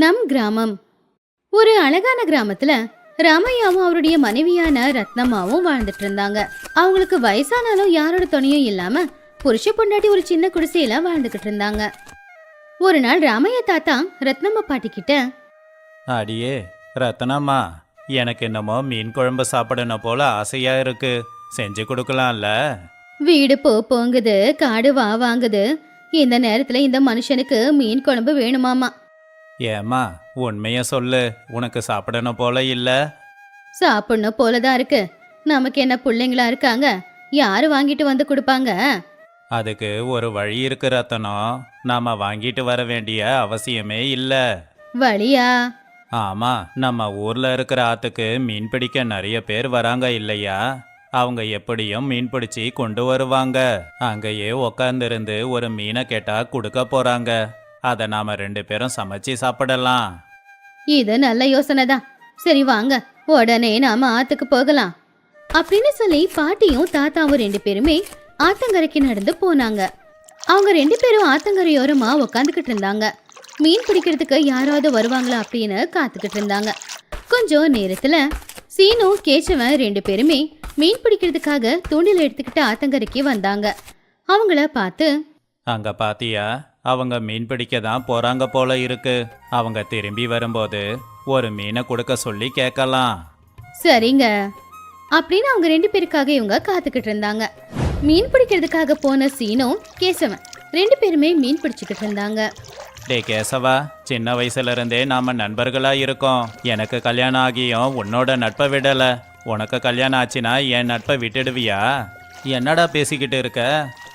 நம் கிராமம். ஒரு அழகான கிராமத்துல ராமையாவும் அவருடைய மனைவியான ரத்னம்மாவும் வாழ்ந்துட்டு இருந்தாங்க. அவங்களுக்கு வயசானாலும் யாரோட துணையும் இல்லாம புருஷ பொண்டாட்டி ஒரு சின்ன குடிசையில வாழ்ந்துகிட்டு இருந்தாங்க. ஒரு நாள் ராமையா தாத்தா ரத்னம்மா பாட்டி கிட்ட, அடியே ரத்னம்மா, எனக்கு என்னமோ மீன் குழம்பு சாப்பிடணும் போல ஆசையா இருக்கு, செஞ்சு கொடுக்கலாம்ல? வீடு போங்குது, காடு வாங்குது, இந்த நேரத்துல இந்த மனுஷனுக்கு மீன் குழம்பு வேணுமாமா. ஏம்மா உண்மைய சொல்லு, உனக்கு சாப்பிடணும் போல இல்ல? சாப்பிடணும் போலதான் இருக்கு. நமக்கு என்ன பிள்ளைங்களா இருக்காங்க, யாரு வாங்கிட்டு வந்து கொடுப்பாங்க? அதுக்கு ஒரு வழி இருக்கு ரத்தனம், நாம வாங்கிட்டு வர வேண்டிய அவசியமே இல்ல. வழியா? ஆமா, நம்ம ஊர்ல இருக்கிற ஆத்துக்கு மீன் பிடிக்க நிறைய பேர் வராங்க இல்லையா? அவங்க எப்படியும் மீன் பிடிச்சி கொண்டு வருவாங்க. அங்கேயே உக்காந்துருந்து ஒரு மீனை கேட்டா கொடுக்க போறாங்க. அதை நாம 2 பேரும் சமைச்சு சாப்பிடலாம். இது நல்ல யோசனை தான். சரி வாங்க, உடனே நாம ஆத்துக்கு போகலாம் அப்படின்னு சொல்லி பாட்டியும் தாத்தாவும் 2 பேருமே ஆத்தங்கரைக்கு நடந்து போனாங்க. அவங்க 2 பேரும் ஆத்தங்கரையோரமா உக்காந்துக்கிட்டு இருந்தாங்க. மீன் பிடிக்கிறதுக்கு யாராவது வருவாங்களா அப்படின்னு காத்துக்கிட்டு இருந்தாங்க. கொஞ்சம் நேரத்துல சீனு கேசவன் 2 பேருமே மீன் பிடிக்கிறதுக்காக தூண்டில் எடுத்துக்கிட்டு ஆத்தங்கரைக்கு வந்தாங்க. அவங்கள பார்த்து, அங்க பாத்தியா, அவங்க மீன் பிடிக்க தான் போறாங்க போல இருக்கு. அவங்க திரும்பி வரும்போது ஒரு மீனை கொடுக்க சொல்லி கேட்கலாம். சரிங்க அப்படின்னு அவங்க 2 பேருக்காக இவங்க காத்துக்கிட்டு இருந்தாங்க. மீன் பிடிக்கிறதுக்காக போன சீனோ கேசவன் 2 பேருமே மீன் பிடிச்சுக்கிட்டு இருந்தாங்க. டே கேசவா, சின்ன வயசுல இருந்தே நாம நண்பர்களா இருக்கோம். எனக்கு கல்யாணம் ஆகியும் உன்னோட நட்பை விடல. உனக்கு கல்யாணம் ஆச்சுன்னா என் நட்பை விட்டுடுவியா? என்னடா பேசிக்கிட்டு இருக்க?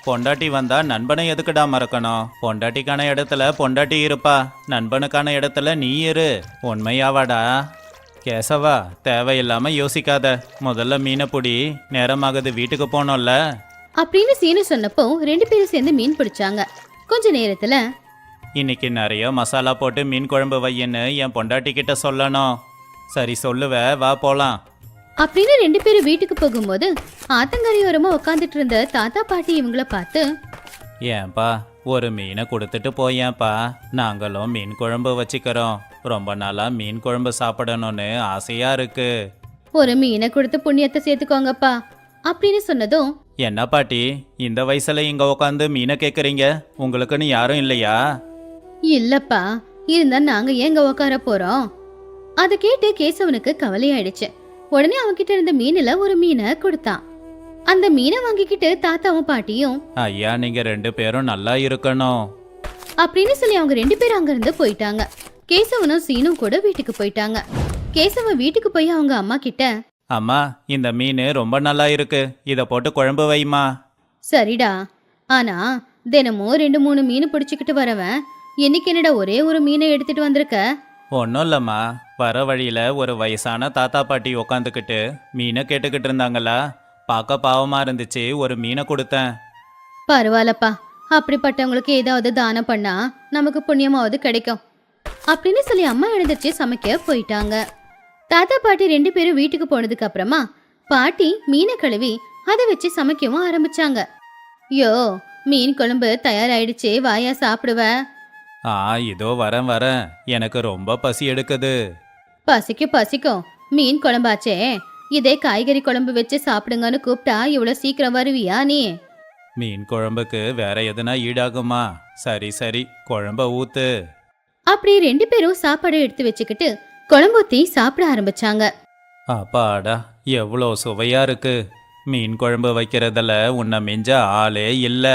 பொண்டாட்டி வந்தா நண்பனை எதுக்குடா மறக்கணும்? பொண்டாட்டிக்கான இடத்துல பொண்டாட்டி இருப்பா, நண்பனுக்கான இடத்துல நீ இரு. உண்மையாவாடா? கேசவா, தேவையில்லாம யோசிக்காத. முதல்ல மீனை பிடி, நேரமாகுது, வீட்டுக்கு போனோம்ல அப்படின்னு சீனு சொன்னப்போ 2 பேரும் சேர்ந்து மீன் பிடிச்சாங்க. கொஞ்ச நேரத்துல, இன்னைக்கு நிறைய மசாலா போட்டு மீன் குழம்பு வையின்னு என் பொண்டாட்டி கிட்ட சொல்லணும். சரி சொல்லுவ, வா போலாம் அப்படின்னு 2 பேரும் வீட்டுக்கு போகும்போது ஆத்தங்கரையோரமா உட்காந்துட்டு இருந்த தாத்தா பாட்டி இவங்கள பார்த்து, ஏன்பா ஒரு மீனை கொடுத்துட்டு போயேன்ப்பா, நாங்களும் மீன் குழம்பு வச்சுக்கிறோம். ரொம்ப நாளா மீன் குழம்பு சாப்பிடணும்னு ஆசையா இருக்கு. ஒரு மீனை கொடுத்து புண்ணியத்தை சேர்த்துக்கோங்கப்பா அப்படின்னு சொன்னதும், என்ன பாட்டி, இந்த வயசுல இங்க உட்காந்து மீனை கேக்குறீங்க? உங்களுக்குன்னு யாரும் இல்லையா? இல்லப்பா, இருந்தா நாங்க ஏங்க உட்கார போறோம்? அதை கேட்டு கேசவனுக்கு கவலையாயிடுச்சு. உடனே அவன்கிட்ட இருந்த மீன்ல ஒரு மீனை கொடுத்தான். அந்த மீனை வாங்கிக்கிட்டு தாத்தாவும் பாட்டியும், ஐயா நீங்க 2 பேரும் நல்லா இருக்கணும் அப்படின்னு சொல்லி அவங்க 2 பேரும் அங்கிருந்து போயிட்டாங்க. கேசவனும் சீனும் கூட வீட்டுக்கு போயிட்டாங்க. கேசவன் வீட்டுக்கு போய் அவங்க அம்மா கிட்ட, அம்மா இந்த மீன் ரொம்ப நல்லா இருக்கு, இத போட்டு குழம்பு வைமா. சரிடா, ஆனா தினமும் 2-3 மீன் பிடிச்சுக்கிட்டு வரவன் இன்னைக்கு என்னடா ஒரே ஒரு மீனை எடுத்துட்டு வந்திருக்க? ஒன்றும் இல்லைம்மா, வர வழியில் ஒரு வயசான தாத்தா பாட்டி உக்காந்துக்கிட்டு மீனை கேட்டுக்கிட்டு இருந்தாங்களா, பார்க்க பாவமாக இருந்துச்சு, ஒரு மீனை கொடுத்தேன். பரவாயில்லப்பா, அப்படிப்பட்டவங்களுக்கு ஏதாவது தானம் பண்ணா நமக்கு புண்ணியமாவது கிடைக்கும் அப்படின்னு சொல்லி அம்மா எழுந்திருச்சு சமைக்க போயிட்டாங்க. தாத்தா பாட்டி 2 பேரும் வீட்டுக்கு போனதுக்கு அப்புறமா பாட்டி மீனை கழுவி அதை வச்சு சமைக்கவும் ஆரம்பிச்சாங்க. யோ, மீன் குழம்பு தயாராயிடுச்சு, வாயா சாப்பிடுவ? இதோ வரேன், எனக்கு ரொம்ப பசி எடுக்குது. பசிக்கும், மீன் குழம்பாச்சே, இதே காய்கறி குழம்பு வச்சு சாப்பிடுங்கன்னு கூப்பிட்டா இவ்வளவு சீக்கிரம் வருவியா நீ? மீன் குழம்புக்கு வேற எதுனா ஈடாகுமா? சரி குழம்ப ஊத்து. அப்படி 2 பேரும் சாப்பாடு எடுத்து வச்சுக்கிட்டு குழம்பூத்தி சாப்பிட ஆரம்பிச்சாங்க. அப்பாடா, எவ்வளோ சுவையா இருக்கு. மீன் குழம்பு வைக்கிறதுல உன்னை மிஞ்ச ஆளே இல்ல.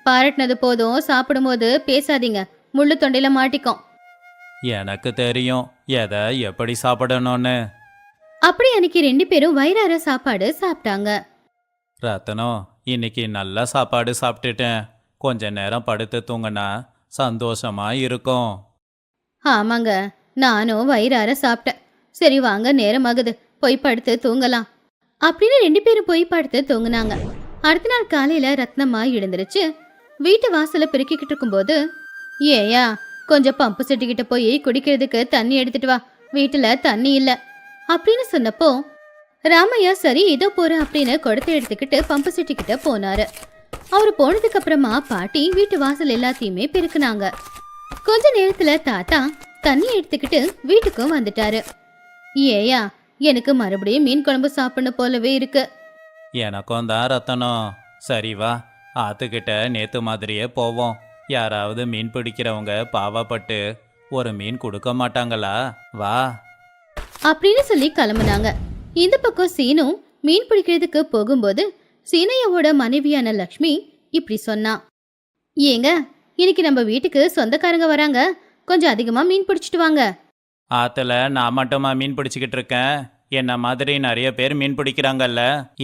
பாராட்டினது போதும், சாப்பிடும்போது பேசாதீங்க, முள்ளு தொண்டையில மாட்டிக்கும். எனக்கு தெரியும் எதை எப்படி சாப்பிடணும்னு. அப்படி அன்னைக்கு 2 பேரும் வயிறார சாப்பாடு சாப்பிட்டாங்க. ரத்தனம், இன்னைக்கு நல்ல சாப்பாடு சாப்பிட்டுட்டேன். கொஞ்ச நேரம் படுத்து தூங்கினா சந்தோஷமா இருக்கும். ஆமாங்க, நானும் வயிறார சாப்பிட்டேன். சரி வாங்க, நேரமாகுது, போய் படுத்து தூங்கலாம் அப்படின்னு 2 பேரும் போய் படுத்து தூங்குனாங்க. அடுத்த நாள் காலையில ரத்னம்மா எழுந்திருச்சு வீட்டு வாசல பெருக்கிக்கிட்டு இருக்கும்போது, ஏயா கொஞ்சம் பம்பு செட்டுக்கிட்ட போய் குடிக்கிறதுக்கு தண்ணி எடுத்துட்டு வா, வீட்டுல தண்ணி இல்ல அப்படின்னு சொன்னப்போ ராமையா சரி இதோ போறேன் அப்படின்னு குடத்தை எடுத்துக்கிட்டு பம்பு செட்டுக்கிட்ட போனாரு. அவரு போனதுக்கு அப்புறமா பாட்டி வீட்டு வாசல் எல்லாத்தையுமே பெருக்குனாங்க. கொஞ்ச நேரத்துல தாத்தா தண்ணி எடுத்துக்கிட்டு வீட்டுக்கும் வந்துட்டாரு. ஏயா, எனக்கு மறுபடியும் மீன் குழம்பு சாப்பிடணும் போலவே இருக்கு. எனக்கும் தான் ரத்தனம். சரி வா, ஆத்துக்கிட்ட நேத்து மாதிரியே போவோம். யாராவது மீன் பிடிக்கிறவங்க பாவப்பட்டு ஒரு மீன் கொடுக்க மாட்டாங்களா? வா. அப்படின்னு சொல்லி கிளம்புனாங்க. இந்த பக்கம் சீனு மீன் பிடிக்கிறதுக்கு போகும்போது சீனையாவோட மனைவியான லக்ஷ்மி இப்படி சொன்னா. ஏங்க, இன்னைக்கு நம்ம வீட்டுக்கு சொந்தக்காரங்க வராங்க, கொஞ்சம் அதிகமா மீன் பிடிச்சிட்டு வாங்க. ஆத்துல நான் மட்டுமா மீன் பிடிச்சிக்கிட்டு இருக்கேன்? என்ன மாதிரி நிறைய பேர் மீன் பிடிக்கிறாங்கல்ல,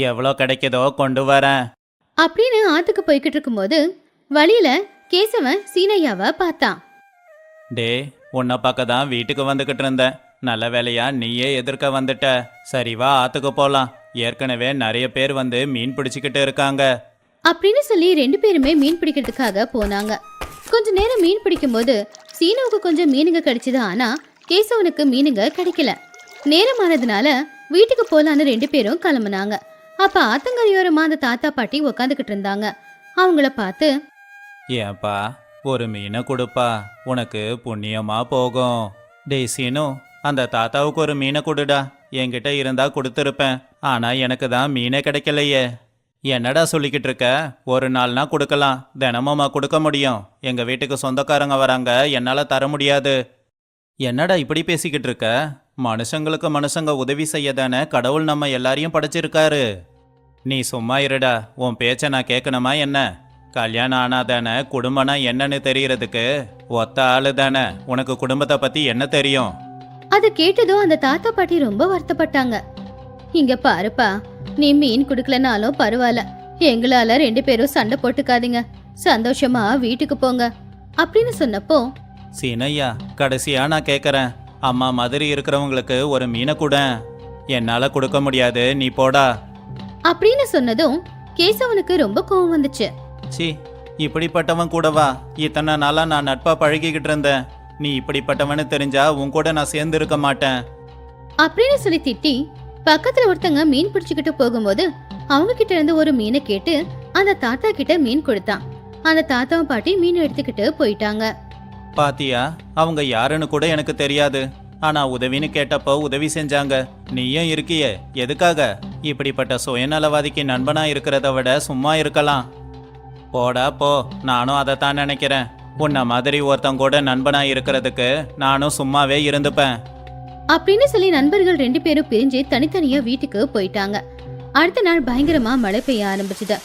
எவ்வளோ கிடைக்குதோ கொண்டு வரேன். அப்படின்னு ஆத்துக்கு போய்கிட்டு இருக்கும்போது வழியில கேசவன் சீனையாவை பார்த்தான். டே, உன்னை பார்க்க தான் வீட்டுக்கு வந்துக்கிட்டு இருந்தேன். நல்ல வேலையா நீயே எதிர்க்க வந்துட்ட. சரி வா, ஆத்துக்கு போலாம். ஏற்கனவே நிறைய பேர் வந்து மீன் பிடிச்சிக்கிட்டு இருக்காங்க. அப்படின்னு சொல்லி 2 பேருமே மீன் பிடிக்கிறதுக்காக போனாங்க. கொஞ்ச நேரம் மீன் பிடிக்கும்போது சீனுவுக்கு கொஞ்சம் மீனுங்க கிடைச்சது. ஆனா கேசவனுக்கு மீனுங்க கிடைக்கல. நேரமானதுனால வீட்டுக்கு போலான்னு 2 பேரும் கிளம்புனாங்க. அப்ப ஆத்தங்கரையோரமா அந்த தாத்தா பாட்டி உக்காந்துக்கிட்டு இருந்தாங்க. அவங்கள பார்த்து, ஏன்பா ஒரு மீனை கொடுப்பா, உனக்கு புண்ணியமா போகும். டேய் சீனு, அந்த தாத்தாவுக்கு ஒரு மீனை கொடுடா. என்கிட்ட இருந்தா கொடுத்துருப்பேன். ஆனா எனக்கு தான் மீனே கிடைக்கலையே. என்னடா சொல்லிக்கிட்டு இருக்க? ஒரு நாள்னா கொடுக்கலாம், தினமுமா கொடுக்க முடியும்? எங்க வீட்டுக்கு சொந்தக்காரங்க வராங்க, என்னால தர முடியாது. என்னடா இப்படி பேசிக்கிட்டு இருக்க? மனுஷங்களுக்கு மனுஷங்க உதவி செய்ய தானே கடவுள் நம்ம எல்லாரையும் படைச்சிருக்காரு. நீ சும்மா இருடா. உன் பேச்ச நான் கேட்கணுமா என்ன? கல்யாணம் ஆனாதானே குடும்பம்னா என்னன்னு தெரியறதுக்கு. ஒத்த ஆளு தானே, உனக்கு குடும்பத்தை பத்தி என்ன தெரியும்? அதை கேட்டதும் அந்த தாத்தா பாட்டி ரொம்ப வருத்தப்பட்டாங்க. இங்க பாருப்பா, நீ மீன் குடுக்கலனாலும் பரவாயில்ல, எங்களால 2 பேரும் சண்டை போட்டுக்காதீங்க, சந்தோஷமா வீட்டுக்கு போங்க அப்படின்னு சொன்னப்போ, சீனையா, கடைசியா நான் கேட்கறேன், அம்மா மாதிரி இருக்கிறவங்களுக்கு ஒரு மீனை கூட. என்னால கொடுக்க முடியாது, நீ போடா அப்படின்னு சொன்னதும் கேசவனுக்கு ரொம்ப கோவம் வந்துச்சு. சி, இப்படிப்பட்டவன் கூடவா இத்தனை நாளா நான் நட்பா பழகிக்கிட்டு இருந்தேன். நீ இப்படிப்பட்டவனு தெரிஞ்சா உன் கூட நான் சேர்ந்து இருக்க மாட்டேன் அப்படின்னு சொல்லி திட்டி பக்கத்துல ஒருத்தங்க மீன் பிடிச்சுக்கிட்டு போகும்போது அவங்க கிட்ட இருந்து ஒரு மீனை கேட்டு அந்த தாத்தா கிட்ட மீன் கொடுத்தான். அந்த தாத்தாவும் பாட்டி மீன் எடுத்துக்கிட்டு போயிட்டாங்க. பாத்தியா, அவங்க யாருன்னு கூட எனக்கு தெரியாது. ஆனா உதவின்னு கேட்டப்போ உதவி செஞ்சாங்க. நீயும் இருக்கியே, எதுக்காக? இப்படிப்பட்ட சுயநலவாதிக்கு நண்பனா இருக்கிறத விட சும்மா இருக்கலாம். போடா போ, நானும் அதைத்தான் நினைக்கிறேன். உன்ன மாதிரி ஒருத்தன் கூட நண்பனா இருக்கிறதுக்கு நானும் சும்மாவே இருந்துப்பேன் அப்படின்னு சொல்லி நண்பர்கள் 2 பேரும் பிரிஞ்சு தனித்தனியா வீட்டுக்கு போயிட்டாங்க. அடுத்த நாள் பயங்கரமா மழை பெய்ய ஆரம்பிச்சுது.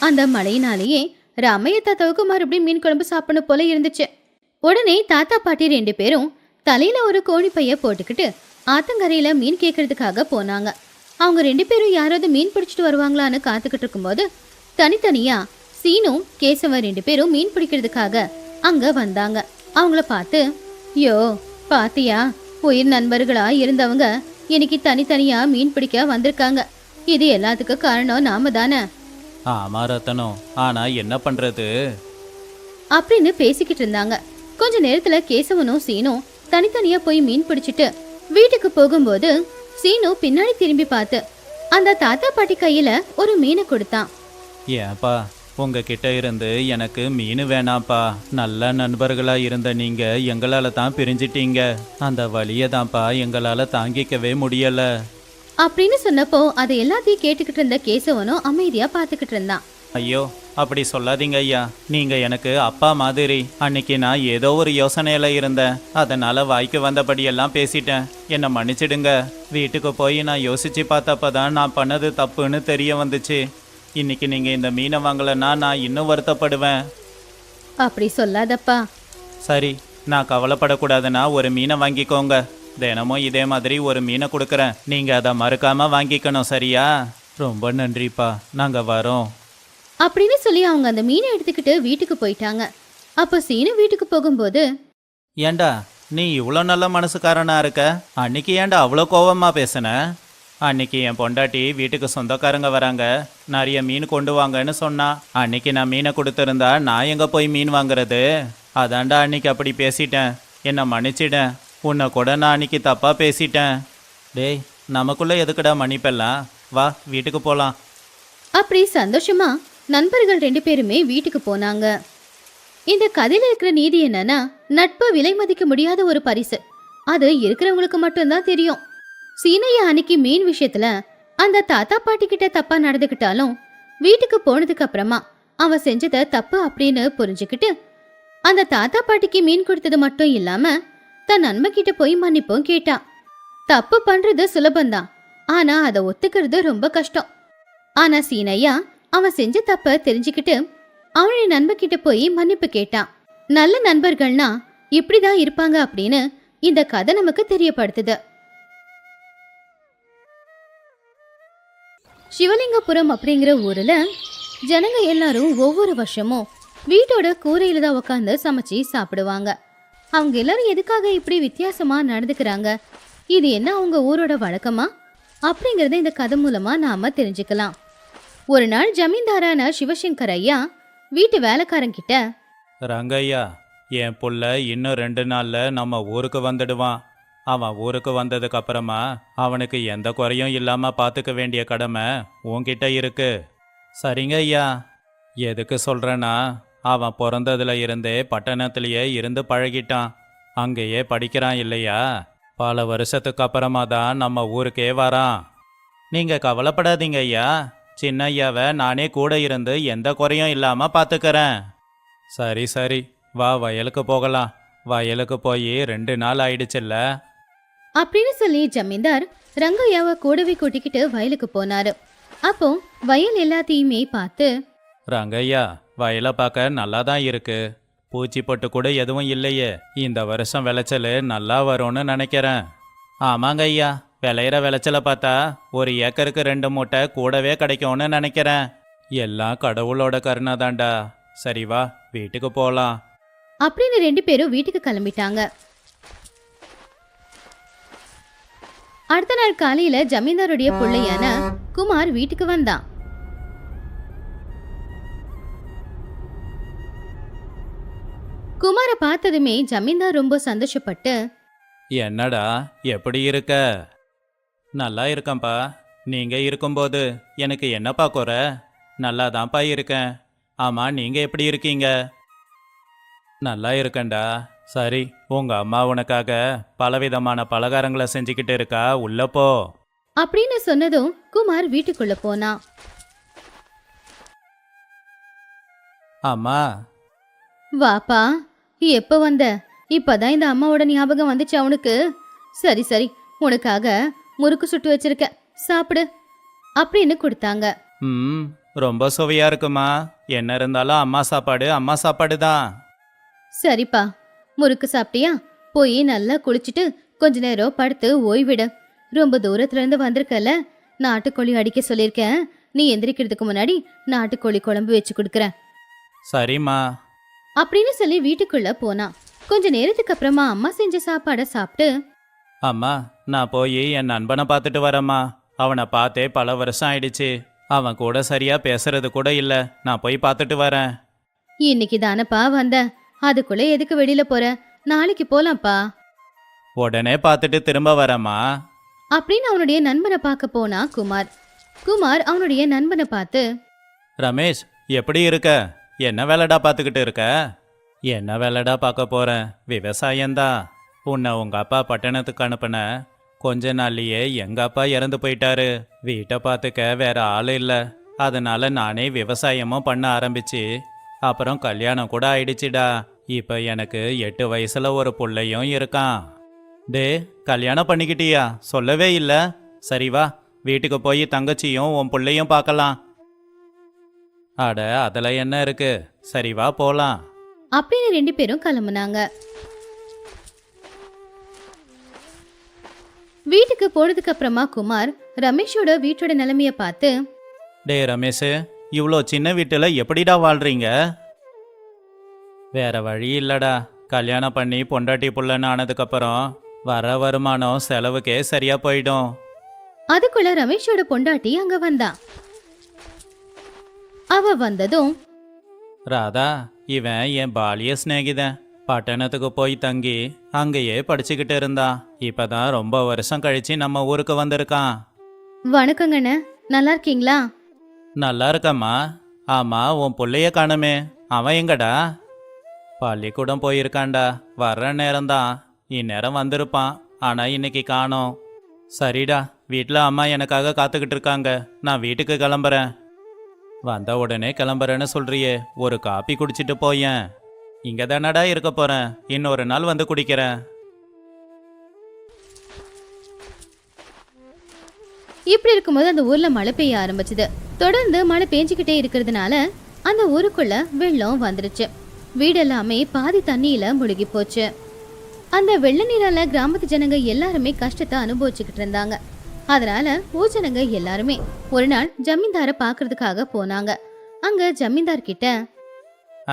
அந்த மழையினாலேயே ராமைய தாத்தாவுக்கு மறுபடியும் மீன் குழம்பு சாப்பிடணும் போல இருந்துச்சு. உடனே தாத்தா பாட்டி 2 பேரும் தலையில ஒரு கோழி பைய போட்டுக்கிட்டு ஆத்தங்கரையில மீன் கேட்கறதுக்காக போனாங்க. அவங்க 2 பேரும் யாராவது மீன் பிடிச்சிட்டு வருவாங்களான்னு காத்துக்கிட்டு இருக்கும்போது தனித்தனியா சீனு கேசவன் 2 பேரும் மீன் பிடிக்கிறதுக்காக அங்க வந்தாங்க. அவங்கள பார்த்து, யோ பாத்தியா, உயிர் நண்பர்களா இருந்தவங்க இன்னைக்கு தனித்தனியா மீன் பிடிக்க வந்திருக்காங்க. இது எல்லாத்துக்கும் காரணம் நாம தானே. ஆமா ரத்தனம், ஆனா என்ன பண்றது அப்படின்னு பேசிக்கிட்டு இருந்தாங்க. கொஞ்ச நேரத்துல கேசவனும் சீனும் தனித்தனியா போய் மீன் பிடிச்சிட்டு வீட்டுக்கு போகும்போது சீனு பின்னாடி திரும்பி பார்த்து அந்த தாத்தா பாட்டி கையில ஒரு மீனை கொடுத்தான். ஏன்பா, உங்ககிட்ட இருந்து எனக்கு மீன் வேணாம்ப்பா. நல்ல நண்பர்களா இருந்த நீங்க எங்களால தான் பிரிஞ்சிட்டீங்க. அந்த வழியை தான்ப்பா எங்களால தாங்கிக்கவே முடியல அப்படின்னு சொன்னப்போ அதை எல்லாத்தையும் கேட்டுக்கிட்டு இருந்த கேசவனும் அமைதியா பார்த்துக்கிட்டு இருந்தான். ஐயோ, அப்படி சொல்லாதீங்க ஐயா. நீங்க எனக்கு அப்பா மாதிரி. அன்னைக்கு நான் ஏதோ ஒரு யோசனையில இருந்தேன், அதனால வாய்க்கு வந்தபடியெல்லாம் பேசிட்டேன். என்னை மன்னிச்சிடுங்க. வீட்டுக்கு போய் நான் யோசிச்சு பார்த்தப்பதான் நான் பண்ணது தப்புன்னு தெரிய வந்துச்சு. இன்னைக்கு நீங்க இந்த மீனை வாங்கலன்னா நான் இன்னும் வருத்தப்படுவேன். அப்படி சொல்லாதப்பா. சரி, நான் கவலைப்படக்கூடாதுன்னா ஒரு மீனை வாங்கிக்கோங்க. தினமும் இதே மாதிரி ஒரு மீனை கொடுக்குறேன். நீங்க அதை மறுக்காம வாங்கிக்கணும், சரியா? ரொம்ப நன்றிப்பா, நாங்க வரோம் அப்படின்னு சொல்லி அவங்க அந்த மீனை எடுத்துக்கிட்டு வீட்டுக்கு போயிட்டாங்க. அப்போ சீனு வீட்டுக்கு போகும்போது, ஏண்டா நீ இவ்வளோ நல்ல மனசுக்காரனா இருக்க, அன்னைக்கு ஏண்டா அவ்வளோ கோவமா பேசுன? அன்னைக்கு என் பொண்டாட்டி வீட்டுக்கு சொந்தக்காரங்க வராங்க, நிறைய மீன் கொண்டு வாங்கன்னு சொன்னா. அன்னைக்கு நான் மீனை கொடுத்துருந்தா நான் எங்கே போய் மீன் வாங்குறது? அதாண்டா அன்னைக்கு அப்படி பேசிட்டேன். என்னை மன்னிச்சிட்டேன். உன்னை கூட நான் அன்னைக்கு தப்பாக பேசிட்டேன். டேய், நமக்குள்ளே எதுக்குடா மன்னிப்பெல்லாம்? வா வீட்டுக்கு போகலாம். அப்படி சந்தோஷமா நண்பர்கள் 2 பேருமே வீட்டுக்கு போனாங்க. இந்த கதையில இருக்கிற நீதி என்னன்னா, நட்பு விலை மதிக்க முடியாத ஒரு பரிசு. அது இருக்கிறவங்களுக்கு மட்டும்தான் தெரியும். சீனையா அன்னைக்கு மீன் விஷயத்துல அந்த தாத்தா பாட்டி கிட்ட தப்பா நடந்துக்கிட்டாலும் வீட்டுக்கு போனதுக்கு அப்புறமா அவன் செஞ்சத தப்பு அப்படின்னு புரிஞ்சுக்கிட்டு அந்த தாத்தா பாட்டிக்கு மீன் கொடுத்தது மட்டும் இல்லாம தன் நண்பன் கிட்ட போய் மன்னிப்பும் கேட்டான். தப்பு பண்றது சுலபந்தான், ஆனா அதை ஒத்துக்கிறது ரொம்ப கஷ்டம். ஆனா சீனையா அவன் செஞ்ச தப்ப தெரிஞ்சுக்கிட்டு அவனுடைய நண்பன் கிட்ட போய் மன்னிப்பு கேட்டான். நல்ல நண்பர்கள்னா இப்படிதான் இருப்பாங்க அப்படின்னு இந்த கதை நமக்கு தெரியப்படுத்துது. சிவலிங்கபுரம் அப்படிங்கிற ஊர்ல ஜனங்க எல்லாரும் ஒவ்வொரு வருஷமும் வீட்டோட கூரையில தான் உட்காந்து சமைச்சு சாப்பிடுவாங்க. அவங்க எல்லாரும் எதுக்காக இப்படி வித்தியாசமா நடந்துக்கிறாங்க, இது என்ன அவங்க ஊரோட வழக்கமா அப்படிங்கறத இந்த கதை மூலமா நாம தெரிஞ்சுக்கலாம். ஒரு நாள் ஜமீன்தாரான சிவசங்கர் ஐயா வீட்டு வேலைக்காரங்கிட்ட, ரங்கையா, என் புள்ள இன்னும் 2 நாள்ல நம்ம ஊருக்கு வந்துடுவான். அவன் ஊருக்கு வந்ததுக்கு அப்புறமா அவனுக்கு எந்த குறையும் இல்லாம பார்த்துக்க வேண்டிய கடமை உன்கிட்ட இருக்கு. சரிங்க ஐயா. எதுக்கு சொல்றேன்னா, அவன் பிறந்ததுல இருந்தே பட்டணத்திலேயே இருந்து பழகிட்டான். அங்கேயே படிக்கிறான் இல்லையா. பல வருஷத்துக்கு அப்புறமா தான் நம்ம ஊருக்கே வரான். நீங்க கவலைப்படாதீங்க ஐயா. சின்ன ஐயாவை நானே கூட இருந்து எந்த குறையும் இல்லாம பார்த்துக்கிறேன். சரி சரி, வா வயலுக்கு போகலாம். வயலுக்கு போய் 2 நாள் ஆயிடுச்சுல்ல அப்படின்னு சொல்லி ஜமீன்தார் ரங்கையாவை கூடவே கூட்டிக்கிட்டு வயலுக்கு போனாரு. அப்போ வயல் எல்லாத்தையுமே பார்த்து, ரங்கையா, வயலை பார்க்க நல்லா தான் இருக்கு. பூச்சி பொட்டு கூட எதுவும் இல்லையே. இந்த வருஷம் விளைச்சல் நல்லா வரும்னு நினைக்கிறேன். ஆமாங்க ஐயா, விளையிற விளைச்சலை பார்த்தா 1 ஏக்கருக்கு 2 மூட்டை கூடவே கிடைக்கும்னு நினைக்கிறேன். எல்லாம் கடவுளோட கருணை தாண்டா. சரி வா, வீட்டுக்கு போகலாம் அப்படின்னு 2 பேரும் வீட்டுக்கு கிளம்பிட்டாங்க. அடுத்த நாள் காலையில ஜமீன்தாருடைய பிள்ளையான குமார் வீட்டுக்கு வந்தான். குமாரை பார்த்ததுமே ஜமீன்தார் ரொம்ப சந்தோஷப்பட்டு, என்னடா எப்படி இருக்க? நல்லா இருக்கேன்ப்பா. நீங்க இருக்கும்போது எனக்கு என்னப்பா குறை? நல்லா தான்ப்பா இருக்கேன். ஆமா, நீங்க எப்படி இருக்கீங்க? நல்லா இருக்கேன்டா. சரி, உங்க அம்மா உனக்காக பலவிதமான பலகாரங்களை செஞ்சுக்கிட்டு இருக்கா, உள்ள போ அப்படின்னு சொன்னதும் குமார் வீட்டுக்குள்ள போனான். அம்மா. வாப்பா, எப்ப வந்த? இப்பதான் இந்த அம்மாவோட ஞாபகம் வந்துச்சு அவனுக்கு. சரி சரி, உனக்காக முறுக்கு சுட்டு வச்சிருக்க, சாப்பிடு அப்படின்னு கொடுத்தாங்க. ரொம்ப சுவையா இருக்குமா. என்ன இருந்தாலும் அம்மா சாப்பாடு அம்மா சாப்பாடு தான். சரிப்பா, முறுக்கு சாப்பிட்டியா? போய் நல்லா குளிச்சுட்டு கொஞ்ச நேரம் படுத்து ஓய்விடு. ரொம்ப தூரத்துல இருந்து வந்திருக்கல, நாட்டுக்கோழி அடிக்க சொல்லியிருக்கேன். நீ எந்திரிக்கிறதுக்கு முன்னாடி நாட்டுக்கோழி குழம்பு வச்சு கொடுக்குறேன். சரிம்மா அப்படின்னு சொல்லி வீட்டுக்குள்ள போனான். கொஞ்ச நேரத்துக்கு அப்புறமா அம்மா செஞ்ச சாப்பாடை சாப்பிட்டு, அம்மா, நான் போய் என் நண்பனை பார்த்துட்டு வரேம்மா. அவனை பார்த்தே பல வருஷம் ஆயிடுச்சு. அவன் கூட சரியா பேசுறது கூட இல்ல. நான் போய் பார்த்துட்டு வரேன். இன்னைக்கு தானப்பா வந்த, அதுக்குள்ள எதுக்கு வெளியில போற? நாளைக்கு போலாம்ப்பா உடனே பார்த்துட்டு திரும்ப வரேம்மா அப்படின்னு அவனுடைய நண்பனை பார்க்க போனா குமார். குமார் அவனுடைய நண்பனை பார்த்து, ரமேஷ், எப்படி இருக்க? என்ன வேலைடா பார்த்துக்கிட்டு இருக்க? என்ன வேலைடா பார்க்க போறேன்? விவசாயம்தான். உன்னை உங்க அப்பா பட்டணத்துக்கு அனுப்புன கொஞ்ச நாள்லயே எங்க அப்பா இறந்து போயிட்டாரு. வீட்டை பார்த்துக்க வேற ஆள் இல்லை. அதனால நானே விவசாயமும் பண்ண ஆரம்பிச்சு அப்புறம் கல்யாணம் கூட ஆயிடுச்சுடா. இப்ப எனக்கு 8 வயசுல ஒரு புள்ளையும் இருக்கான். டே, கல்யாணம் பண்ணிக்கிட்டியா? சொல்லவே இல்லை. சரி வா, வீட்டுக்கு போய் தங்கச்சியும் உன் புள்ளையும் பார்க்கலாம். அட, அதுல என்ன இருக்கு? சரி வா போலாம் அப்படின்னு 2 பேரும் கிளம்புனாங்க. வீட்டுக்கு போனதுக்கு அப்புறமா குமார் ரமேஷோட வீட்டோட நிலைமைய பார்த்து, டே ரமேஷ், இவ்வளோ சின்ன வீட்டில் எப்படிடா வாழ்றீங்க? வேற வழி இல்லடா. கல்யாணம் பண்ணி பொண்டாட்டி புள்ளன்னு ஆனதுக்கப்புறம் வர வருமானம் செலவுக்கே சரியா போயிடும். அதுக்குள்ள ரமேஷோட பொண்டாட்டி அங்க வந்தா. அவ வந்ததும், ராதா, இவன் என் பாலிய சிநேகிதன். பட்டணத்துக்கு போய் தங்கி அங்கேயே படிச்சுக்கிட்டு இருந்தான். இப்பதான் ரொம்ப வருஷம் கழிச்சு நம்ம ஊருக்கு வந்திருக்கான். வணக்கங்கண்ண, நல்லா இருக்கீங்களா? நல்லா இருக்கம்மா. ஆமா, உன் புள்ளைய காணுமே, அவன் எங்கடா? பள்ளிக்கூடம் போயிருக்கான்டா. வர்ற நேரம்தான். இந்நேரம் வந்திருப்பான். ஆனா இன்னைக்கு காணோம். சரிடா, வீட்டில் அம்மா எனக்காக காத்துக்கிட்டு இருக்காங்க. நான் வீட்டுக்கு கிளம்புறேன். வந்த உடனே கிளம்புறேன்னு சொல்றியே, ஒரு காப்பி குடிச்சிட்டு போயேன். இங்க தானடா இருக்க போறேன். இன்னொரு நாள் வந்து குடிக்கிறேன். இப்படி இருக்கும்போது அந்த ஊர்ல மழை பெய்ய ஆரம்பிச்சுது. தொடர்ந்து மழை பெஞ்சுக்கிட்டே இருக்கிறதுனால அந்த ஊருக்குள்ள வெள்ளம் வந்துருச்சு. வீடெல்லாமே பாதி தண்ணியில முழுகி போச்சு. அந்த வெள்ள நீரால கிராமத்து ஜனங்க எல்லாருமே கஷ்டத்தை அனுபவிச்சுக்கிட்டு இருந்தாங்க. அதனால ஊர் ஜனங்க எல்லாருமே ஒரு நாள் ஜமீன்தார பாக்குறதுக்காக போனாங்க. அங்க ஜமீன்தார் கிட்ட,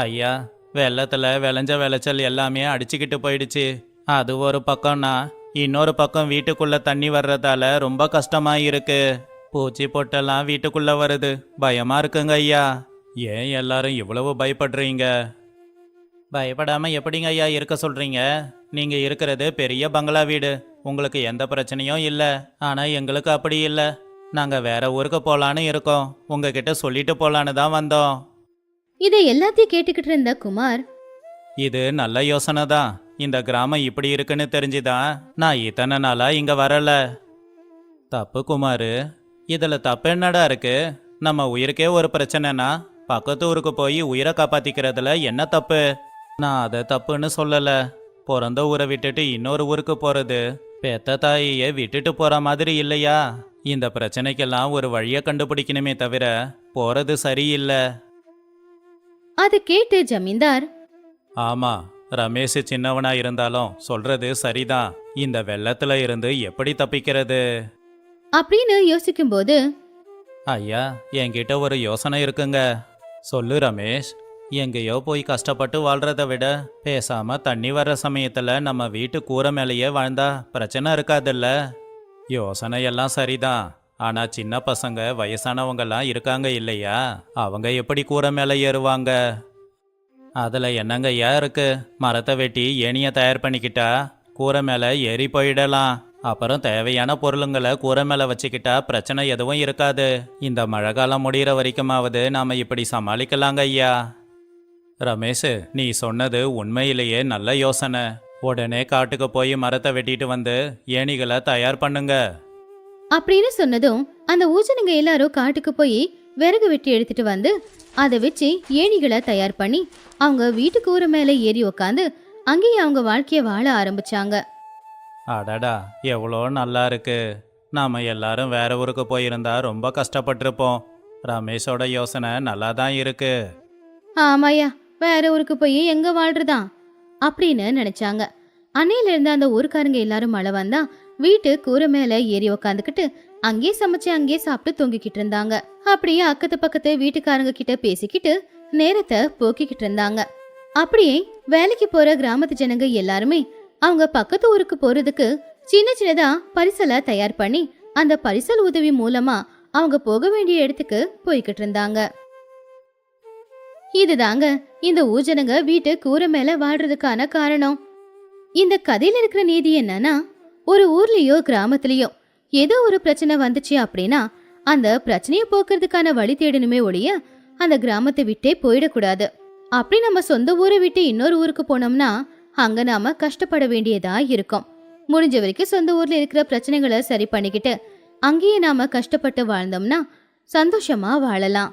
ஐயா, வெள்ளத்துல விளைஞ்ச விளைச்சல் எல்லாமே அடிச்சுக்கிட்டு போயிடுச்சு. அது ஒரு பக்கம்னா இன்னொரு பக்கம் வீட்டுக்குள்ள தண்ணி வர்றதால ரொம்ப கஷ்டமா இருக்கு. பூச்சி பொட்டெல்லாம் வீட்டுக்குள்ள வருது. பயமா இருக்குங்க ஐயா. ஏன் எல்லாரும் இவ்வளவு பயப்படுறீங்க? பயப்படாம எப்படிங்க ஐயா இருக்க சொல்றீங்க? நீங்க இருக்கிறது பெரிய பங்களா வீடு. உங்களுக்கு எந்த பிரச்சனையும் இல்லை. ஆனா எங்களுக்கு அப்படி இல்லை. நாங்க வேற ஊருக்கு போலான்னு இருக்கோம். உங்ககிட்ட சொல்லிட்டு போலான்னு தான் வந்தோம். இதை எல்லாத்தையும் கேட்டுக்கிட்டு இருந்த குமார், இது நல்ல யோசனை தான். இந்த கிராமம் இப்படி இருக்குன்னு தெரிஞ்சுதான் நான் இத்தனை நாளா இங்க வரல. தப்பு குமாரு, இதுல தப்பு என்னடா இருக்கு? நம்ம உயிருக்கே ஒரு பிரச்சனைனா பக்கத்து ஊருக்கு போய் உயிரை காப்பாத்திக்கிறதுல என்ன தப்பு? நான் அதை தப்புன்னு சொல்லல. பிறந்த ஊரை விட்டுட்டு இன்னொரு ஊருக்கு போறது பெத்த தாயையே விட்டுட்டு போற மாதிரி இல்லையா? இந்த பிரச்சனைக்கெல்லாம் ஒரு வழியை கண்டுபிடிக்கணுமே தவிர போறது சரியில்லை. அதை கேட்டு ஜமீன்தார், ஆமா, ரமேஷ் சின்னவனா இருந்தாலும் சொல்றது சரிதான். இந்த வெள்ளத்துல இருந்து எப்படி தப்பிக்கிறது அப்படின்னு யோசிக்கும் போது, ஐயா, என்கிட்ட ஒரு யோசனை இருக்குங்க. சொல்லு ரமேஷ். எங்கேயோ போய் கஷ்டப்பட்டு வாழ்றத விட பேசாம தண்ணி வர்ற சமயத்துல நம்ம வீட்டு கூரை மேலேயே வாழ்ந்தா பிரச்சனை இருக்காதுல்ல? யோசனை எல்லாம் சரிதான். ஆனா சின்ன பசங்க வயசானவங்கெல்லாம் இருக்காங்க இல்லையா? அவங்க எப்படி கூரை மேலே ஏறுவாங்க? அதுல என்னங்கய்யா இருக்கு? மரத்தை வெட்டி ஏணியை தயார் பண்ணிக்கிட்டா கூரை மேலே ஏறி போயிடலாம். அப்புறம் தேவையான பொருளுங்களை கூரை மேலே வச்சுக்கிட்டா பிரச்சனை எதுவும் இருக்காது. இந்த மழை காலம் முடிகிற வரைக்குமாவது நாம இப்படி சமாளிக்கலாங்க ஐயா. ரமேஷ், நீ சொன்னது உண்மையிலேயே நல்ல யோசனை. உடனே காட்டுக்கு போய் மரத்தை வெட்டிட்டு வந்து ஏணிகளை தயார் பண்ணுங்க அப்படின்னு சொன்னதும் அந்த ஊஜனுங்க எல்லாரும் காட்டுக்கு போய் விறகு வெட்டி எடுத்துட்டு வந்து அதை வச்சு ஏணிகளை தயார் பண்ணி அவங்க வீட்டு கூரை மேல ஏறி உக்காந்து அங்கேயே அவங்க வாழ்க்கைய வாழ ஆரம்பிச்சாங்க. அடடா, எவ்வளோ நல்லா இருக்கு. நாம எல்லாரும் வேற ஊருக்கு போயிருந்தா ரொம்ப கஷ்டப்பட்டிருப்போம். ரமேஷோட யோசனை நல்லா தான் இருக்கு. ஆமாயா, வேற ஊருக்கு போய் எங்க வாழ்றதான் அப்படின்னு நினைச்சாங்க. அன்னையில இருந்து அந்த ஊருக்காரங்க எல்லாரும் மழை வந்தா வீட்டு கூரை மேல ஏறி உக்காந்துக்கிட்டு அங்கேயே சமைச்சு அங்கேயே சாப்பிட்டு தூங்கிக்கிட்டு இருந்தாங்க. அப்படியே அக்கத்து பக்கத்து வீட்டுக்காரங்க கிட்ட பேசிக்கிட்டு நேரத்தை போக்கிக்கிட்டு இருந்தாங்க. அப்படியே வேலைக்கு போற கிராமத்து ஜனங்க எல்லாருமே அவங்க பக்கத்து ஊருக்கு போறதுக்கு சின்ன சின்னதா பரிசலை தயார் பண்ணி அந்த பரிசல் உதவி மூலமா அவங்க போக வேண்டிய இடத்துக்கு போய்கிட்டு இருந்தாங்க. இதுதாங்க இந்த ஊஜனங்க வீட்டு கூரை மேல வாழ்றதுக்கான காரணம். இந்த கதையில இருக்கிற நீதி என்னன்னா, ஒரு ஊர்லயோ கிராமத்திலயோ ஏதோ ஒரு பிரச்சனை வந்துச்சு அப்படின்னா அந்த பிரச்சனையை போக்குறதுக்கான வழி தேடணுமே ஒழிய அந்த கிராமத்தை விட்டே போயிடக்கூடாது. அப்படி நம்ம சொந்த ஊரை விட்டு இன்னொரு ஊருக்கு போனோம்னா அங்க நாம கஷ்டப்பட வேண்டியதா இருக்கும். முடிஞ்ச வரைக்கும் சொந்த ஊர்ல இருக்கிற பிரச்சனைகளை சரி பண்ணிக்கிட்டு அங்கேயே நாம கஷ்டப்பட்டு வாழ்ந்தோம்னா சந்தோஷமா வாழலாம்.